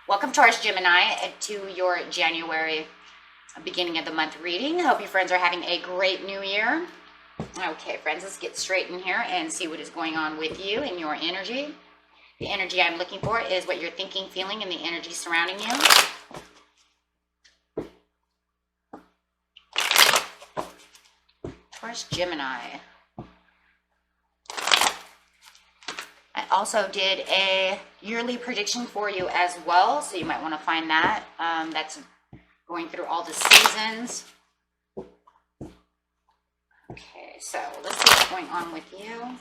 Welcome, Taurus Gemini, to your January beginning of the month reading. Hope you friends are having a great new year. Okay, friends, let's get straight in here and see what is going on with you and your energy. The energy I'm looking for is what you're thinking, feeling, and the energy surrounding you. Taurus Gemini. I also did a yearly prediction for you as well, so you might want to find that. That's going through all the seasons. Okay, so let's see what's going on with you.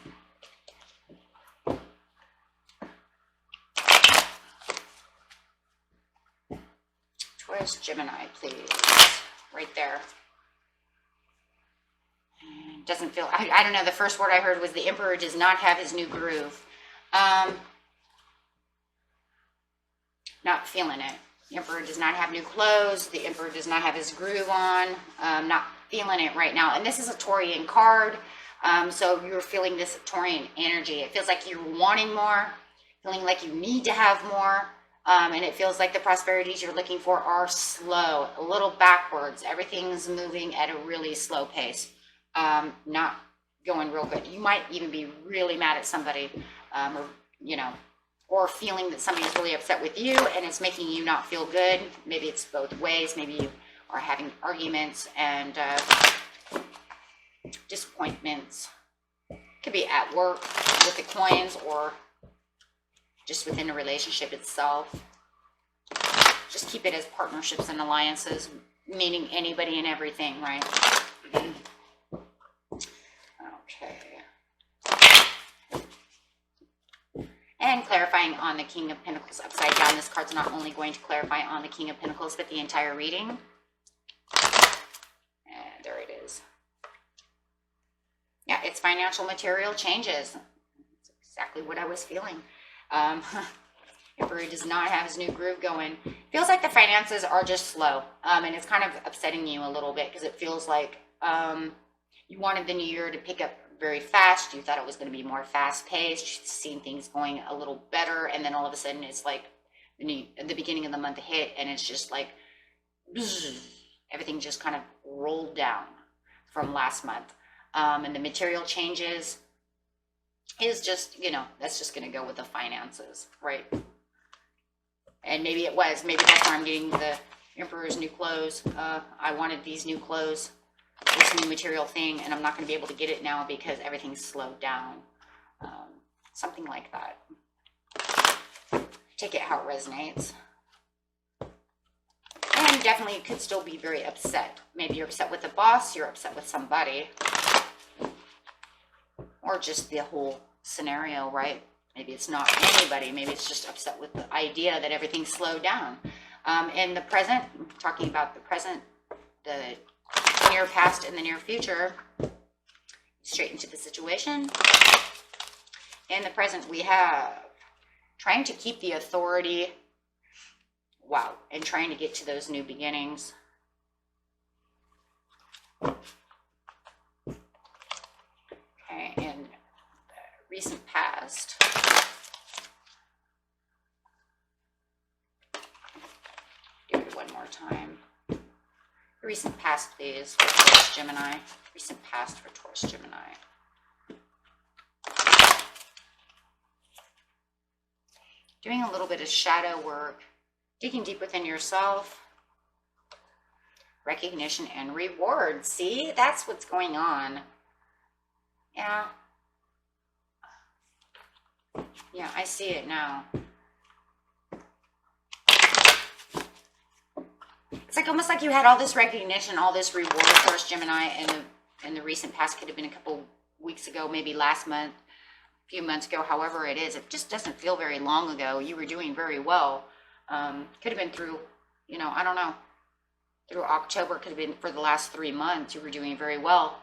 Taurus Gemini, please. Right there. Doesn't feel, I don't know, the first word I heard was the Emperor does not have his new groove. Not feeling it. The Emperor does not have new clothes. The Emperor does not have his groove on. Not feeling it right now. And this is a Taurian card. So you're feeling this Taurian energy. It feels like you're wanting more, feeling like you need to have more. And it feels like the prosperities you're looking for are slow, a little backwards. Everything's moving at a really slow pace. Not going real good. You might even be really mad at somebody, or, you know, or feeling that somebody's really upset with you and it's making you not feel good. Maybe it's both ways. Maybe you are having arguments and disappointments. Could be at work with the coins or just within a relationship itself. Just keep it as partnerships and alliances, meaning anybody and everything, right? Okay. And clarifying on the King of Pentacles upside down. This card's not only going to clarify on the King of Pentacles, but the entire reading. And there it is. Yeah, it's financial material changes. That's exactly what I was feeling. Emperor does not have his new groove going. Feels like the finances are just slow. And it's kind of upsetting you a little bit because it feels like you wanted the new year to pick up very fast. You thought it was going to be more fast-paced, seeing things going a little better, and then all of a sudden it's like the beginning of the month hit, and it's just like everything just kind of rolled down from last month. And the material changes is just, you know, that's just going to go with the finances, right? And maybe it was. Maybe that's where I'm getting the Emperor's new clothes. I wanted these new clothes, this new material thing, and I'm not going to be able to get it now because everything's slowed down. Something like that. Take it how it resonates. And definitely you could still be very upset. Maybe you're upset with the boss, you're upset with somebody, or just the whole scenario, right? Maybe it's not anybody. Maybe it's just upset with the idea that everything's slowed down. In the present, I'm talking about the present, the near past and the near future, straight into the situation. In the present, we have trying to keep the authority, wow, and trying to get to those new beginnings. Okay, in the recent past, do it one more time. Recent past, please, for Taurus Gemini. Recent past for Taurus Gemini. Doing a little bit of shadow work, digging deep within yourself. Recognition and reward. See, that's what's going on. Yeah. Yeah, I see it now. It's like almost like you had all this recognition, all this reward, Taurus Gemini, in the recent past. Could have been a couple weeks ago, maybe last month, a few months ago, however it is. It just doesn't feel very long ago. You were doing very well. Could have been through, you know, I don't know, through October. Could have been for the last 3 months. You were doing very well.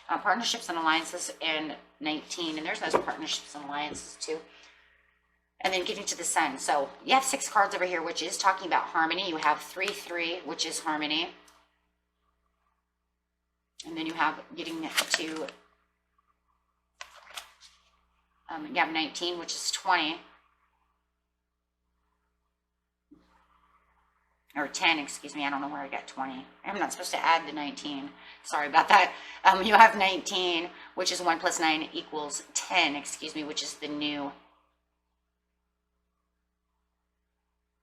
Partnerships and alliances in 19, and there's those partnerships and alliances too. And then getting to the Sun. So you have 6 cards over here, which is talking about harmony. You have 3-3, which is harmony. And then you have getting to, you have 19, which is 20. or 10, excuse me. I don't know where I got 20. I'm not supposed to add the 19. Sorry about that. You have 19, which is 1 plus 9 equals 10, excuse me, which is the new.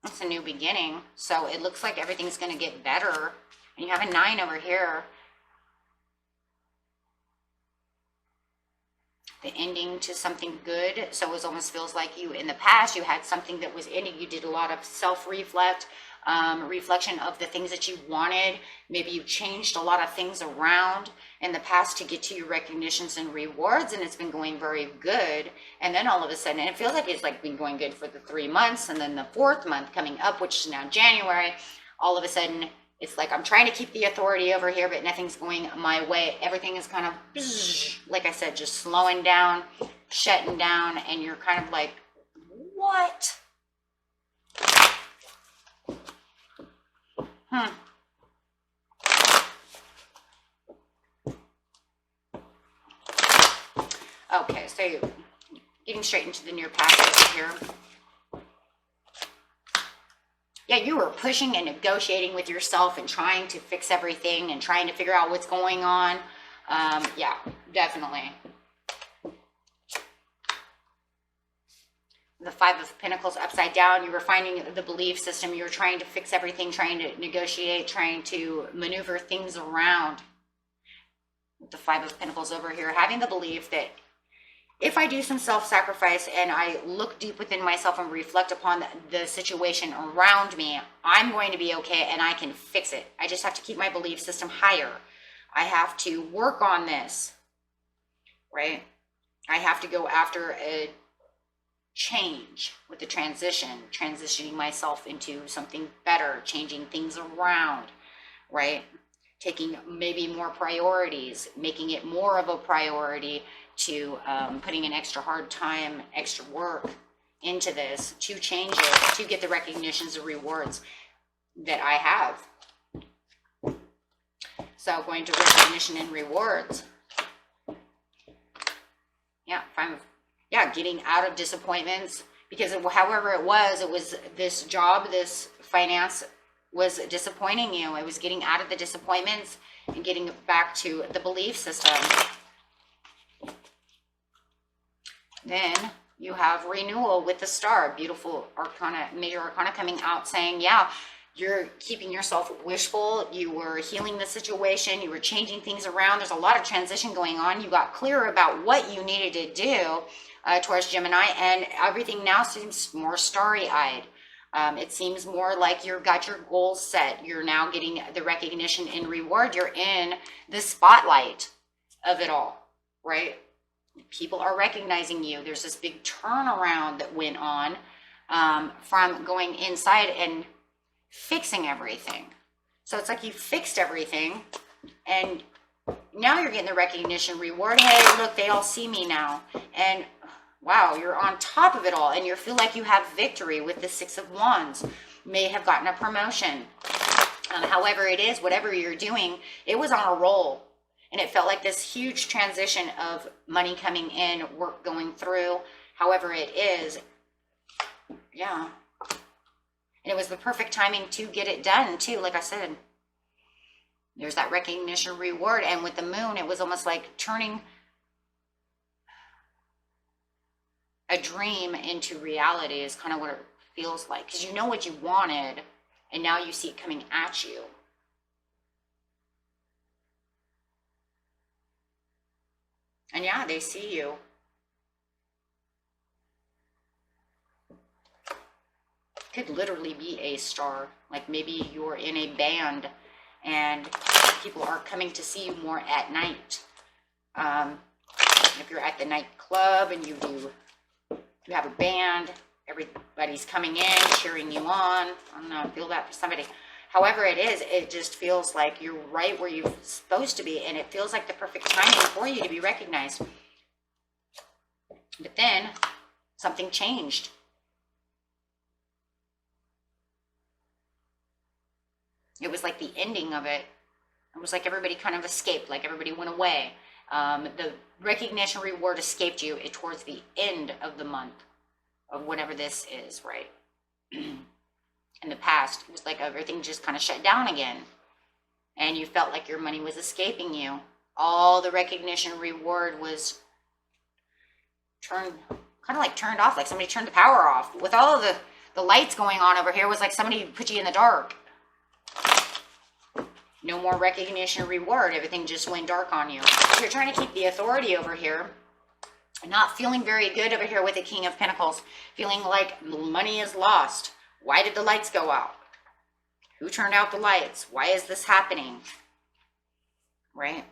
It's a new beginning. So it looks like everything's going to get better. And you have a 9 over here. The ending to something good. So it almost feels like you, in the past, you had something that was ending. You did a lot of reflection of the things that you wanted. Maybe you changed a lot of things around in the past to get to your recognitions and rewards, and it's been going very good. And then all of a sudden, and it feels like it's like been going good for the 3 months, and then the 4th month coming up, which is now January, all of a sudden it's like I'm trying to keep the authority over here, but nothing's going my way. Everything is kind of, like I said, just slowing down, shutting down, and you're kind of like, what? Okay, so you're getting straight into the near past over here. Yeah, you were pushing and negotiating with yourself and trying to fix everything and trying to figure out what's going on. Yeah, definitely. The 5 of Pentacles upside down. You were finding the belief system. You were trying to fix everything, trying to negotiate, trying to maneuver things around. With the 5 of Pentacles over here, having the belief that if I do some self-sacrifice and I look deep within myself and reflect upon the situation around me, I'm going to be okay and I can fix it. I just have to keep my belief system higher. I have to work on this, right? I have to go after a change with the transitioning myself into something better, changing things around, right? Taking maybe more priorities, making it more of a priority to putting an extra hard time, extra work into this to change it, to get the recognitions and rewards that I have. So going to recognition and rewards. Yeah, getting out of disappointments, because however it was this job, this finance was disappointing you. It was getting out of the disappointments and getting back to the belief system. Then you have renewal with the star, beautiful arcana, major arcana coming out saying, yeah, you're keeping yourself wishful. You were healing the situation. You were changing things around. There's a lot of transition going on. You got clear about what you needed to do, Taurus, Gemini, and everything now seems more starry-eyed. It seems more like you've got your goals set. You're now getting the recognition and reward. You're in the spotlight of it all, right? People are recognizing you. There's this big turnaround that went on from going inside and fixing everything. So it's like you fixed everything and now you're getting the recognition reward. Hey, look, they all see me now. And wow, you're on top of it all and you feel like you have victory with the 6 of Wands. May have gotten a promotion. However it is, whatever you're doing, it was on a roll. And it felt like this huge transition of money coming in, work going through, however it is. Yeah. And it was the perfect timing to get it done too, like I said. There's that recognition reward. And with the moon, it was almost like turning a dream into reality is kind of what it feels like. Because you know what you wanted, and now you see it coming at you. And yeah, they see you. Could literally be a star. Like maybe you're in a band and people are coming to see you more at night. If you're at the nightclub and you have a band, everybody's coming in, cheering you on. I don't know, I feel that for somebody. However it is, it just feels like you're right where you're supposed to be, and it feels like the perfect timing for you to be recognized. But then something changed. It was like the ending of it. It was like everybody kind of escaped, like everybody went away. The recognition reward escaped you towards the end of the month of whatever this is, right? in the past. It was like everything just kind of shut down again. And you felt like your money was escaping you. All the recognition, reward was turned off, like somebody turned the power off. With all of the lights going on over here, it was like somebody put you in the dark. No more recognition, reward. Everything just went dark on you. So you're trying to keep the authority over here. Not feeling very good over here with the King of Pentacles. Feeling like money is lost. Why did the lights go out? Who turned out the lights? Why is this happening? Right?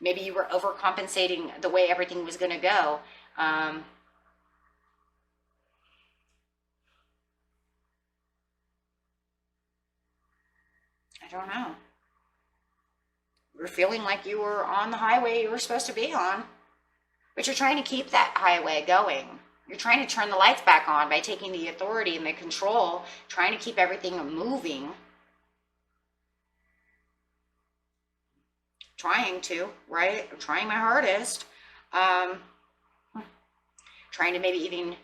Maybe you were overcompensating the way everything was going to go. I don't know. You were feeling like you were on the highway you were supposed to be on. But you're trying to keep that highway going. You're trying to turn the lights back on by taking the authority and the control, trying to keep everything moving. Trying to, right? I'm trying my hardest. Trying to maybe even,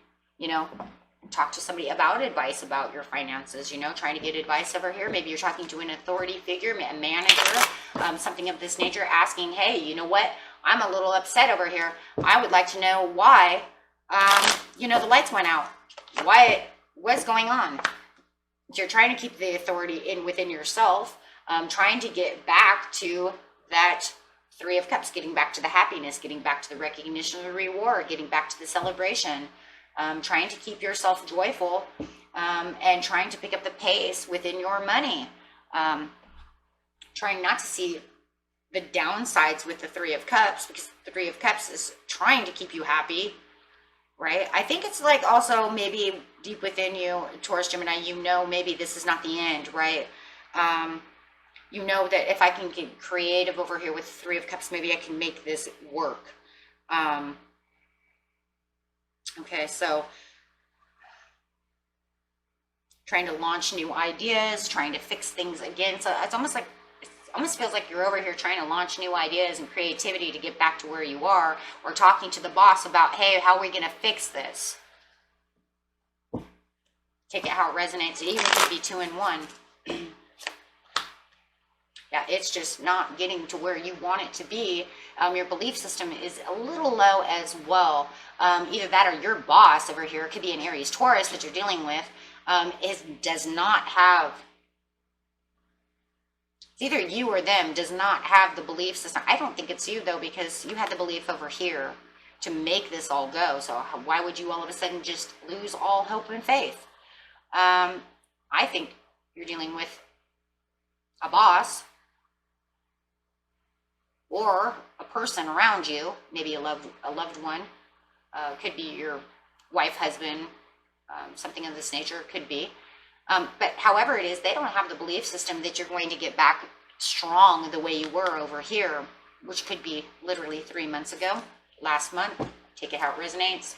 talk to somebody about advice about your finances, trying to get advice over here. Maybe you're talking to an authority figure, a manager, something of this nature, asking, hey, you know what? I'm a little upset over here. I would like to know why, the lights went out. What's going on? You're trying to keep the authority within yourself, trying to get back to that Three of Cups, getting back to the happiness, getting back to the recognition of the reward, getting back to the celebration, trying to keep yourself joyful, and trying to pick up the pace within your money, trying not to see the downsides with the Three of Cups, because the Three of Cups is trying to keep you happy, right? I think it's like also maybe deep within you, Taurus, Gemini, maybe this is not the end, right? That if I can get creative over here with Three of Cups, maybe I can make this work. Okay, so trying to launch new ideas, trying to fix things again. So it's almost feels like you're over here trying to launch new ideas and creativity to get back to where you are, or talking to the boss about, hey, how are we going to fix this? Take it how it resonates. It even could be 2 and 1. Yeah, it's just not getting to where you want it to be. Your belief system is a little low as well. Either that or your boss over here, it could be an Aries Taurus that you're dealing with, does not have, it's either you or them, does not have the belief system. I don't think it's you, though, because you had the belief over here to make this all go. So why would you all of a sudden just lose all hope and faith? I think you're dealing with a boss or a person around you, maybe a loved one, could be your wife, husband, something of this nature, could be. But however it is, they don't have the belief system that you're going to get back strong the way you were over here, which could be literally 3 months ago, last month. Take it how it resonates.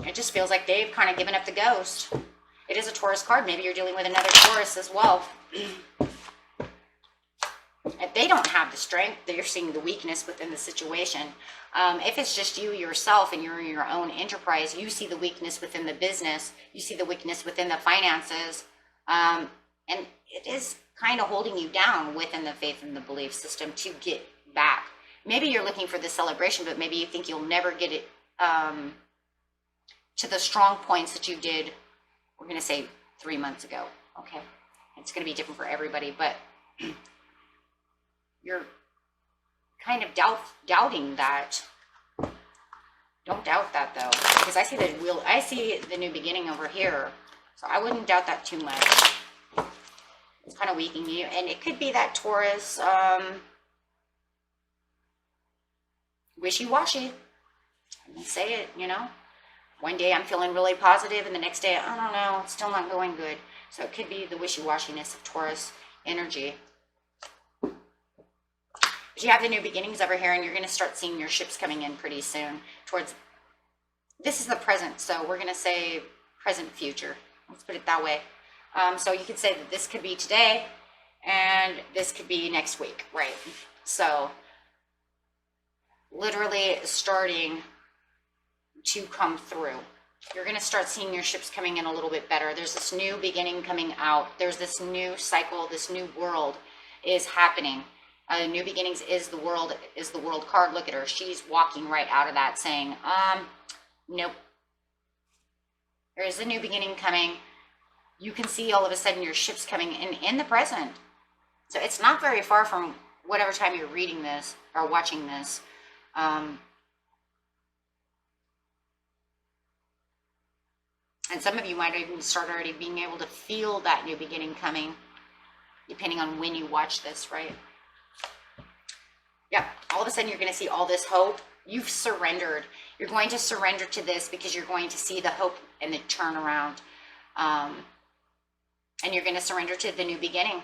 It just feels like they've kind of given up the ghost. It is a Taurus card. Maybe you're dealing with another Taurus as well. If they don't have the strength, they're seeing the weakness within the situation. If it's just you yourself and you're in your own enterprise, you see the weakness within the business, you see the weakness within the finances, and it is kind of holding you down within the faith and the belief system to get back. Maybe you're looking for the celebration, but maybe you think you'll never get it to the strong points that you did, we're going to say 3 months ago. Okay, it's going to be different for everybody, but you're kind of doubting that. Don't doubt that, though, because I see the new beginning over here, so I wouldn't doubt that too much. It's kind of weakening you, and it could be that Taurus wishy-washy. I can say it, one day I'm feeling really positive, and the next day, I don't know, it's still not going good. So it could be the wishy-washiness of Taurus energy. But you have the new beginnings over here, and you're going to start seeing your ships coming in pretty soon. This is the present, so we're going to say present future. Let's put it that way. So you could say that this could be today, and this could be next week, right? So literally starting to come through. You're going to start seeing your ships coming in a little bit better. There's this new beginning coming out. There's this new cycle, this new world is happening. New beginnings is the world card. Look at her. She's walking right out of that saying, nope. There is a new beginning coming. You can see all of a sudden your ships coming in the present. So it's not very far from whatever time you're reading this or watching this. And some of you might even start already being able to feel that new beginning coming, depending on when you watch this, right? Yeah, all of a sudden you're going to see all this hope. You've surrendered. You're going to surrender to this because you're going to see the hope and the turnaround. And you're going to surrender to the new beginning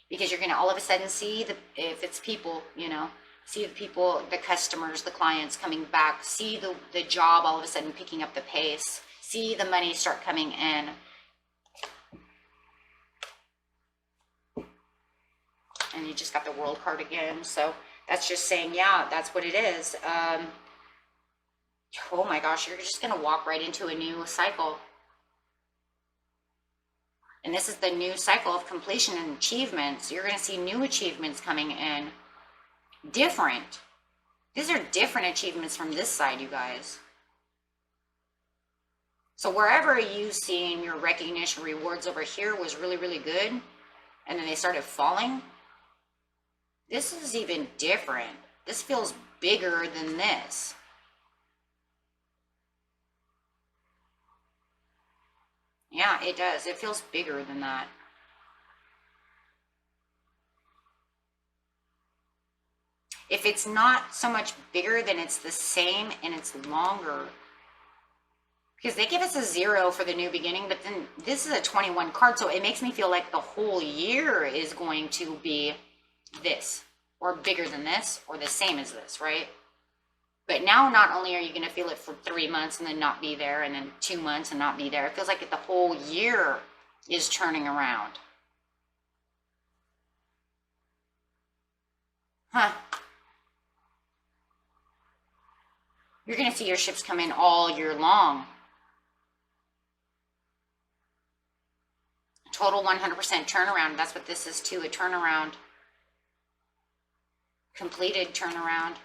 because you're going to all of a sudden see, if it's people, you know, see the people, the customers, the clients coming back, see the job all of a sudden picking up the pace. See the money start coming in. And you just got the World card again. So that's just saying, yeah, that's what it is. Oh my gosh, you're just going to walk right into a new cycle. And this is the new cycle of completion and achievements. You're going to see new achievements coming in. Different. These are different achievements from this side, you guys. So wherever you seen your recognition rewards over here was really, really good, and then they started falling, this is even different. This feels bigger than this. Yeah, it does. It feels bigger than that. If it's not so much bigger, then it's the same and it's longer. Because they give us a 0 for the new beginning, but then this is a 21 card, so it makes me feel like the whole year is going to be this, or bigger than this, or the same as this, right? But now not only are you going to feel it for 3 months and then not be there, and then 2 months and not be there, it feels like the whole year is turning around. Huh. You're going to see your ships come in all year long. Total 100% turnaround. That's what this is too, a turnaround. Completed turnaround.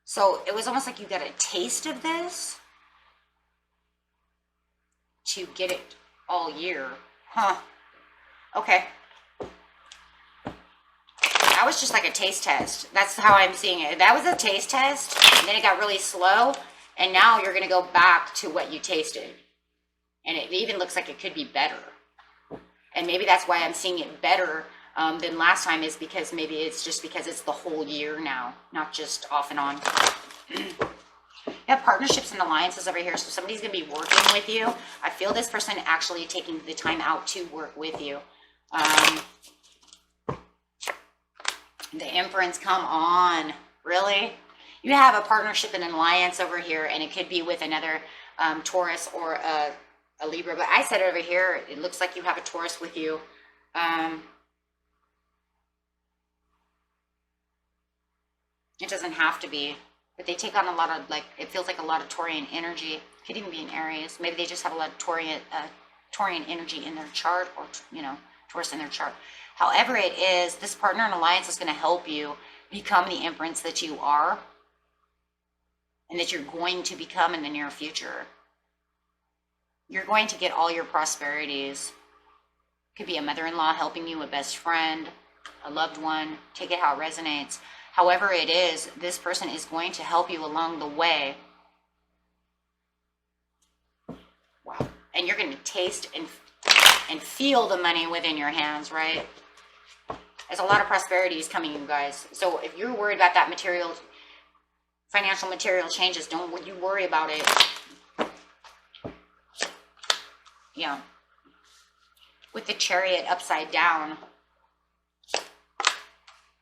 So it was almost like you got a taste of this to get it all year. Huh. Okay. That was just like a taste test. That's how I'm seeing it. That was a taste test, and then it got really slow. And now you're going to go back to what you tasted. And it even looks like it could be better. And maybe that's why I'm seeing it better than last time, is because maybe it's just because it's the whole year now, not just off and on. Yeah, partnerships and alliances over here. So somebody's going to be working with you. I feel this person actually taking the time out to work with you. The Empress, come on. Really? You have a partnership and an alliance over here, and it could be with another Taurus or a Libra. But I said over here, it looks like you have a Taurus with you. It doesn't have to be, but they take on a lot of, like, it feels like a lot of Taurian energy. It could even be in Aries. Maybe they just have a lot of Taurian energy in their chart, or, you know, Taurus in their chart. However it is, this partner and alliance is going to help you become the Empress that you are, and that you're going to become in the near future. You're going to get all your prosperities. Could be a mother-in-law helping you, a best friend, a loved one. Take it how it resonates. However it is, this person is going to help you along the way. Wow. And you're going to taste and feel the money within your hands, right? There's a lot of prosperity is coming, you guys. So if you're worried about that material, financial material changes, don't you worry about it. Yeah. With the Chariot upside down.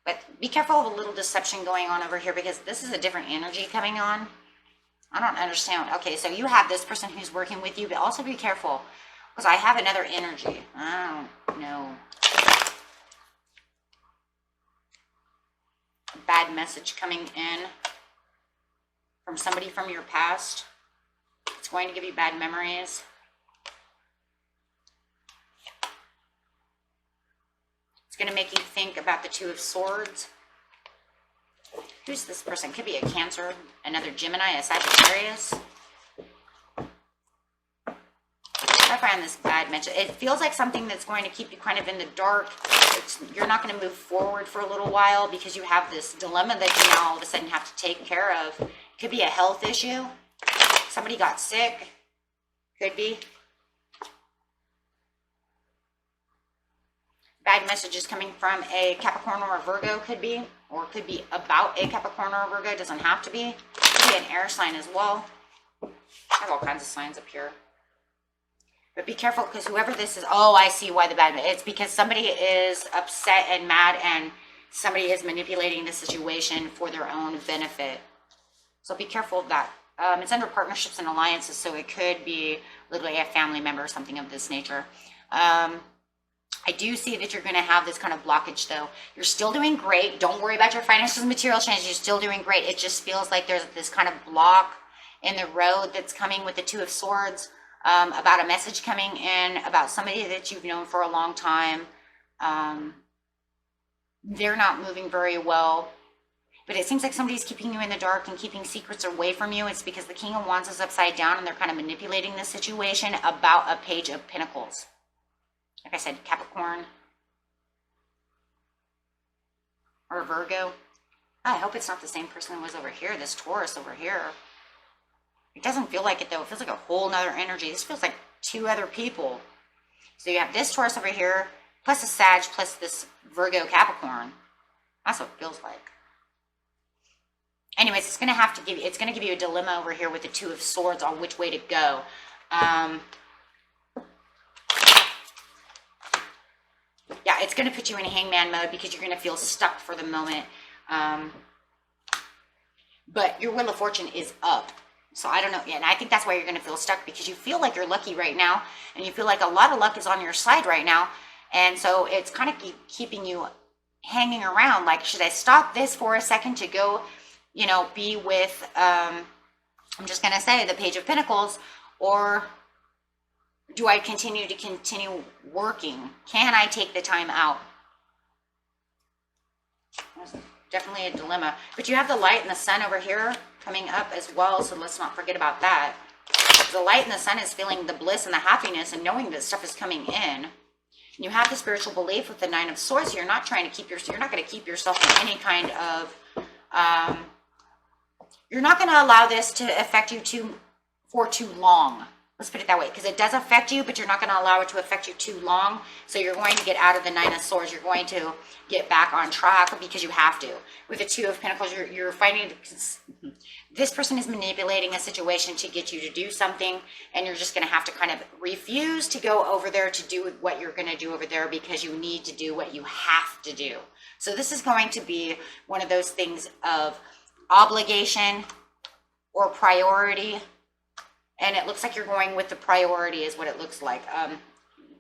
But be careful of a little deception going on over here, because this is a different energy coming on. I don't understand. Okay, so you have this person who's working with you, but also be careful, because I have another energy. I don't know. A bad message coming in. from somebody from your past. It's going to give you bad memories. It's going to make you think about the Two of Swords. Who's this person? Could be a Cancer, another Gemini, a Sagittarius. I find this bad mention. It feels like something that's going to keep you kind of in the dark. You're not going to move forward for a little while because you have this dilemma that you now all of a sudden have to take care of. It could be a health issue. Somebody got sick. Could be. Bad messages coming from a Capricorn or a Virgo could be. Or could be about a Capricorn or a Virgo. It doesn't have to be. Could be an air sign as well. I have all kinds of signs up here. But be careful, because whoever this is, oh, I see why the bad, it's because somebody is upset and mad and somebody is manipulating the situation for their own benefit. So be careful of that. It's under partnerships and alliances, so it could be literally a family member or something of this nature. I do see that you're going to have this kind of blockage, though. You're still doing great. Don't worry about your finances and material changes. You're still doing great. It just feels like there's this kind of block in the road that's coming with the Two of Swords. About a message coming in, about somebody that you've known for a long time. They're not moving very well, but it seems like somebody's keeping you in the dark and keeping secrets away from you. It's because the King of Wands is upside down and they're kind of manipulating the situation about a Page of Pentacles. Like I said, Capricorn or Virgo. I hope it's not the same person who was over here, this Taurus over here. It doesn't feel like it, though. It feels like a whole nother energy. This feels like two other people. So you have this Taurus over here, plus a Sag, plus this Virgo Capricorn. That's what it feels like. Anyways, it's going to have to give you, it's going to give you a dilemma over here with the Two of Swords on which way to go. Yeah, it's going to put you in hangman mode because you're going to feel stuck for the moment. But your Wheel of Fortune is up. So I don't know, and I think that's why you're going to feel stuck, because you feel like you're lucky right now, and you feel like a lot of luck is on your side right now, and so it's kind of keeping you hanging around, like, should I stop this for a second to go, you know, be with, I'm just going to say, the Page of Pentacles, or do I continue working? Can I take the time out? There's definitely a dilemma, but you have the Light and the Sun over here coming up as well, so let's not forget about that. The Light and the Sun is feeling the bliss and the happiness and knowing that stuff is coming in. You have the spiritual belief with the Nine of Swords. You're not trying to keep you're not going to keep yourself in any kind of you're not going to allow this to affect you for too long. Let's put it that way, because it does affect you, but you're not going to allow it to affect you too long. So you're going to get out of the Nine of Swords. You're going to get back on track because you have to. With the Two of Pentacles, you're finding this person is manipulating a situation to get you to do something, and you're just going to have to kind of refuse to go over there to do what you're going to do over there because you need to do what you have to do. So this is going to be one of those things of obligation or priority. And it looks like you're going with the priority is what it looks like.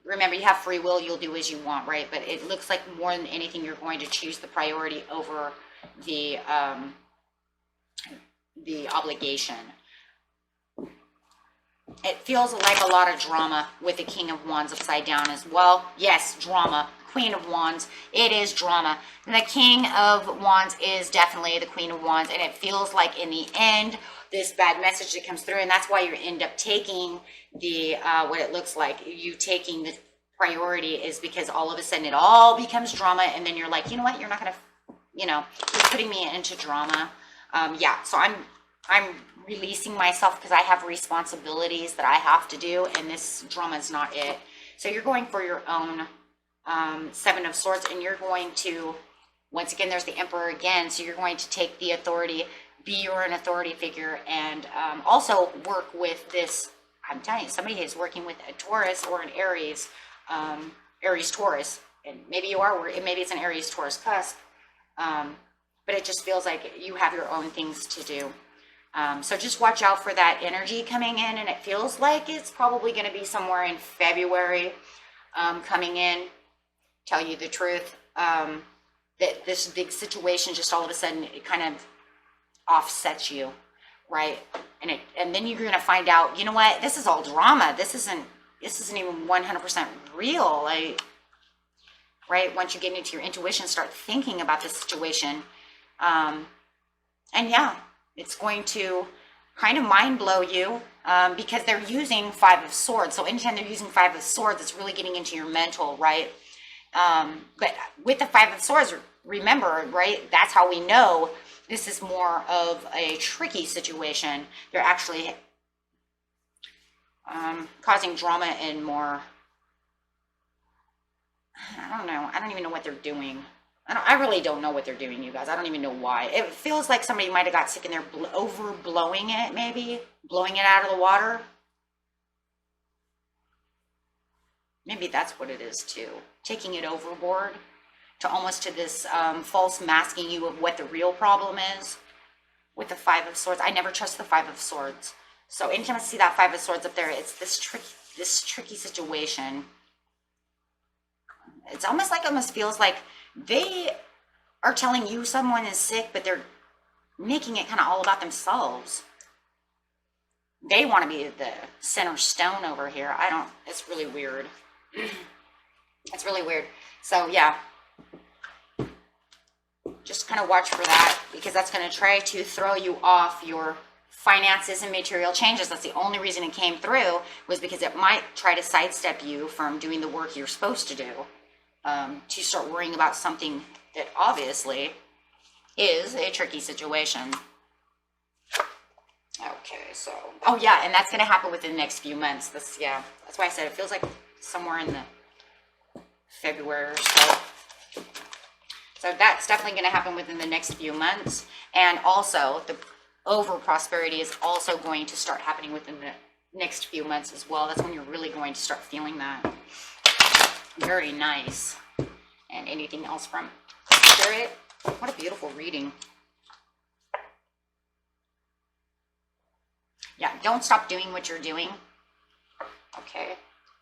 Remember, you have free will. You'll do as you want, right? But it looks like more than anything, you're going to choose the priority over the obligation. It feels like a lot of drama with the King of Wands upside down as well. Yes, drama. Queen of Wands. It is drama. And the King of Wands is definitely the Queen of Wands. And it feels like in the end, this bad message that comes through, and that's why you end up taking the what it looks like you taking the priority, is because all of a sudden it all becomes drama, and then you're like, you know what, you're not gonna, you know, you're putting me into drama. Yeah, so I'm releasing myself because I have responsibilities that I have to do, and this drama is not it. So you're going for your own Seven of Swords, and you're going to, once again, there's the Emperor again, so you're going to take the authority, be your own authority figure, and also work with this. I'm telling you, somebody is working with a Taurus or an Aries, Aries Taurus, and maybe you are, maybe it's an Aries Taurus cusp, but it just feels like you have your own things to do. So just watch out for that energy coming in, and it feels like it's probably going to be somewhere in February coming in. Tell you the truth, that this big situation just all of a sudden it kind of offsets you, right? And then you're going to find out, you know what, this is all drama. This isn't even 100% real. Right? Once you get into your intuition, start thinking about the situation. And yeah, it's going to kind of mind blow you, because they're using Five of Swords. So anytime they're using Five of Swords, it's really getting into your mental, right? But with the Five of Swords, remember, right, that's how we know this is more of a tricky situation. They're actually causing drama and more, I don't know. I don't even know what they're doing. I really don't know what they're doing, you guys. I don't even know why. It feels like somebody might have got sick and they're overblowing it, maybe. Blowing it out of the water. Maybe that's what it is, too. Taking it overboard to almost to this false masking you of what the real problem is with the Five of Swords. I never trust the Five of Swords. So anytime I see that Five of Swords up there, it's this tricky situation. It's almost feels like they are telling you someone is sick, but they're making it kind of all about themselves. They want to be the center stone over here. It's really weird. It's really weird. So yeah, just kind of watch for that, because that's going to try to throw you off your finances and material changes. That's the only reason it came through, was because it might try to sidestep you from doing the work you're supposed to do. To start worrying about something that obviously is a tricky situation. Okay, so, oh yeah, and that's going to happen within the next few months. That's why I said it feels like somewhere in the February or so. So that's definitely going to happen within the next few months. And also, the over prosperity is also going to start happening within the next few months as well. That's when you're really going to start feeling that. Very nice. And anything else from Spirit? What a beautiful reading. Yeah, don't stop doing what you're doing. Okay.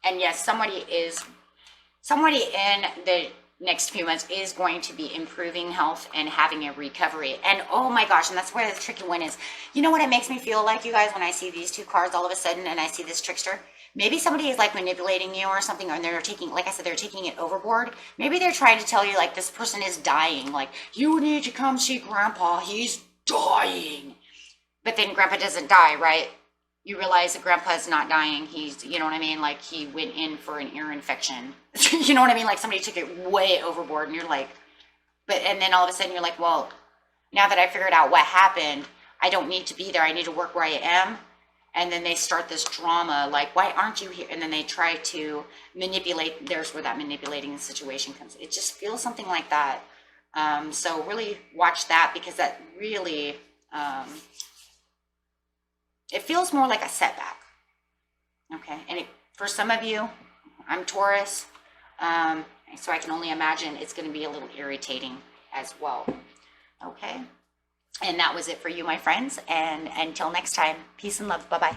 And yes, somebody in the next few months is going to be improving health and having a recovery. And oh my gosh, and that's where the tricky one is. You know what it makes me feel like, you guys, when I see these two cards all of a sudden and I see this trickster? Maybe somebody is like manipulating you or something, and they're taking, like I said, they're taking it overboard. Maybe they're trying to tell you, like, this person is dying. Like, you need to come see Grandpa. He's dying. But then Grandpa doesn't die, right? You realize that Grandpa's not dying. He's, you know what I mean? Like, he went in for an ear infection. You know what I mean? Like, somebody took it way overboard, and you're like, and then all of a sudden you're like, well, now that I figured out what happened, I don't need to be there. I need to work where I am. And then they start this drama, like, why aren't you here? And then they try to manipulate. There's where that manipulating the situation comes. It just feels something like that. So really watch that, because that really, it feels more like a setback. Okay. And for some of you, I'm Taurus. So I can only imagine it's going to be a little irritating as well. Okay. And that was it for you, my friends. And until next time, peace and love. Bye-bye.